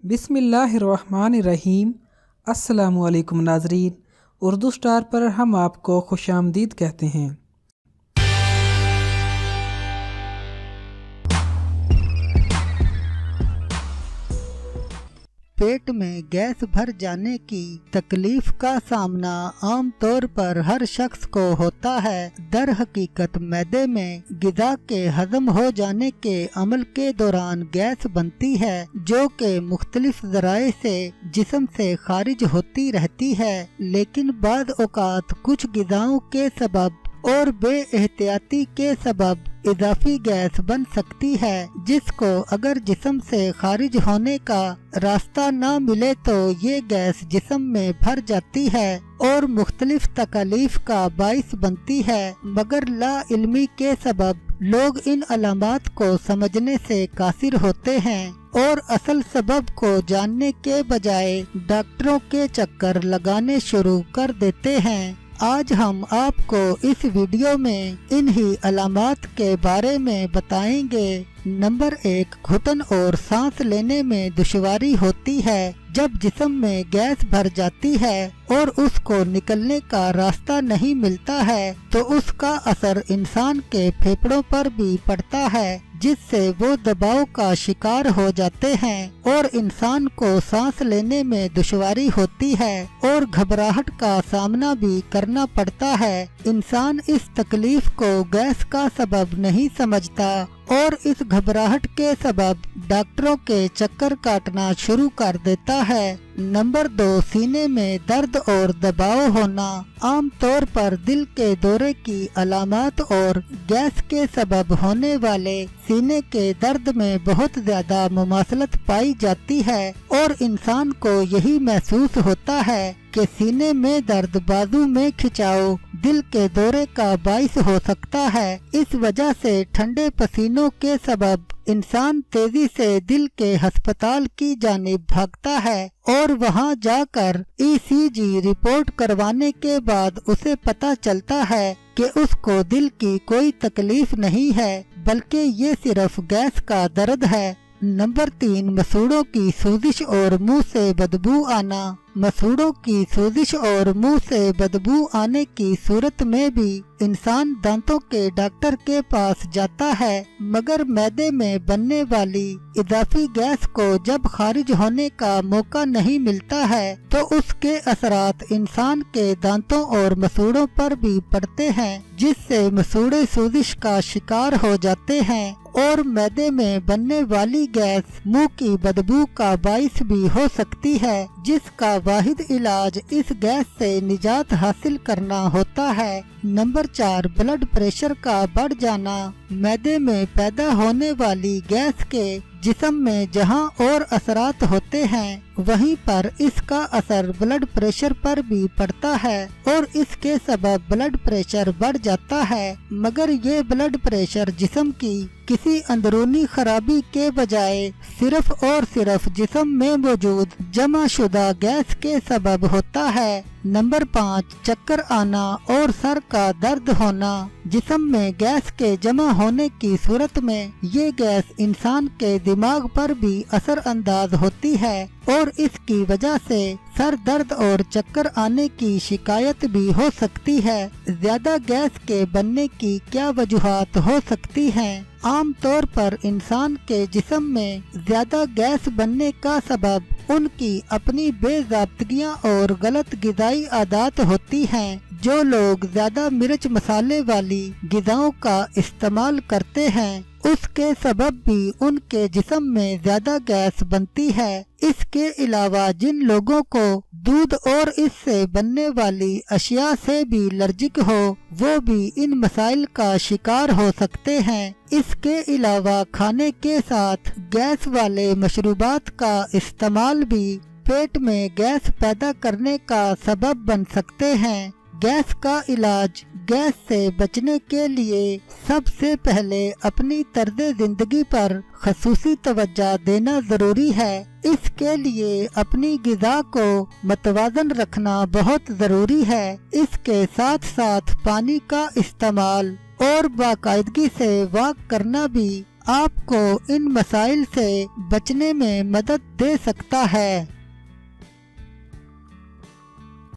बिस्मिल्लाहिर्रहमानिर्रहीम। अस्सलामुअलैकुम नाज़रीन, उर्दू स्टार पर हम आपको खुश आमदीद कहते हैं। पेट में गैस भर जाने की तकलीफ का सामना आम तौर पर हर शख्स को होता है। दर हकीकत मैदे में ग़िज़ा के हज़म हो जाने के अमल के दौरान गैस बनती है, जो कि मुख्तलिफ ज़राए से जिस्म से खारिज होती रहती है, लेकिन बाज़ औक़ात कुछ ग़िज़ाओं के सबब और बेएहतियाती के सबब इजाफी गैस बन सकती है, जिसको अगर जिस्म से खारिज होने का रास्ता ना मिले तो ये गैस जिस्म में भर जाती है और मुख्तलिफ तकलीफ का बाइस बनती है। मगर ला इल्मी के सबब लोग इन अलामात को समझने से कासिर होते हैं और असल सबब को जानने के बजाय डॉक्टरों के चक्कर लगाने शुरू कर देते हैं। आज हम आपको इस वीडियो में इन्हीं अलामात के बारे में बताएंगे। नंबर 1, घुटन और सांस लेने में दुश्वारी होती है। जब जिस्म में गैस भर जाती है और उसको निकलने का रास्ता नहीं मिलता है तो उसका असर इंसान के फेफड़ों पर भी पड़ता है, जिससे वो दबाव का शिकार हो जाते हैं और इंसान को सांस लेने में दुश्वारी होती है और घबराहट का सामना भी करना पड़ता है। इंसान इस तकलीफ को गैस का सबब नहीं समझता और इस घबराहट के सबब डॉक्टरों के चक्कर काटना शुरू कर देता है। नंबर 2, सीने में दर्द और दबाव होना। आम तौर पर दिल के दौरे की अलामत और गैस के सबब होने वाले सीने के दर्द में बहुत ज्यादा मुमासलत पाई जाती है और इंसान को यही महसूस होता है कि सीने में दर्द बाजू में खिंचाव दिल के दौरे का बाइस हो सकता है। इस वजह से ठंडे पसीनों के सबब इंसान तेजी से दिल के अस्पताल की जानिब भागता है और वहां जाकर ECG रिपोर्ट करवाने के बाद उसे पता चलता है कि उसको दिल की कोई तकलीफ नहीं है, बल्कि ये सिर्फ गैस का दर्द है। नंबर 3, मसूड़ों की सोजिश और मुंह से बदबू आना। मसूड़ों की सोजिश और मुंह से बदबू आने की सूरत में भी इंसान दांतों के डॉक्टर के पास जाता है, मगर मैदे में बनने वाली इजाफी गैस को जब खारिज होने का मौका नहीं मिलता है तो उसके असरात इंसान के दांतों और मसूड़ों पर भी पड़ते हैं, जिससे मसूड़े सोजिश का शिकार हो जाते हैं और मैदे में बनने वाली गैस मुंह की बदबू का बाइस भी हो सकती है, जिसका वाहिद इलाज इस गैस से निजात हासिल करना होता है। नंबर 4, ब्लड प्रेशर का बढ़ जाना। मैदे में पैदा होने वाली गैस के जिस्म में जहां और असरात होते हैं, वहीं पर इसका असर ब्लड प्रेशर पर भी पड़ता है और इसके सबब ब्लड प्रेशर बढ़ जाता है। मगर ये ब्लड प्रेशर जिस्म की किसी अंदरूनी खराबी के बजाय सिर्फ और सिर्फ जिस्म में मौजूद जमा शुदा गैस के सबब होता है। नंबर 5, चक्कर आना और सर का दर्द होना। जिस्म में गैस के जमा होने की सूरत में ये गैस इंसान के दिमाग पर भी असर अंदाज होती है और इसकी वजह से सर दर्द और चक्कर आने की शिकायत भी हो सकती है। ज्यादा गैस के बनने की क्या वजूहात हो सकती हैं? आम तौर पर इंसान के जिस्म में ज्यादा गैस बनने का सबब उनकी अपनी बेज़ाब्तगियां और गलत ग़िज़ाई आदत होती हैं। जो लोग ज्यादा मिर्च मसाले वाली ग़िज़ाओं का इस्तेमाल करते हैं, उसके सबब भी उनके जिस्म में ज्यादा गैस बनती है। इसके अलावा जिन लोगों को दूध और इससे बनने वाली अशिया से भी एलर्जिक हो, वो भी इन मसाइल का शिकार हो सकते हैं। इसके अलावा खाने के साथ गैस वाले मशरूबात का इस्तेमाल भी पेट में गैस पैदा करने का सबब बन सकते हैं। गैस का इलाज। गैस से बचने के लिए सबसे पहले अपनी तर्ज जिंदगी पर खसूसी तवज्जो देना जरूरी है। इसके लिए अपनी ग़िज़ा को मतवाज़न रखना बहुत जरूरी है। इसके साथ साथ पानी का इस्तेमाल और बाकायदगी से वॉक करना भी آپ کو ان مسائل سے بچنے میں مدد دے سکتا ہے۔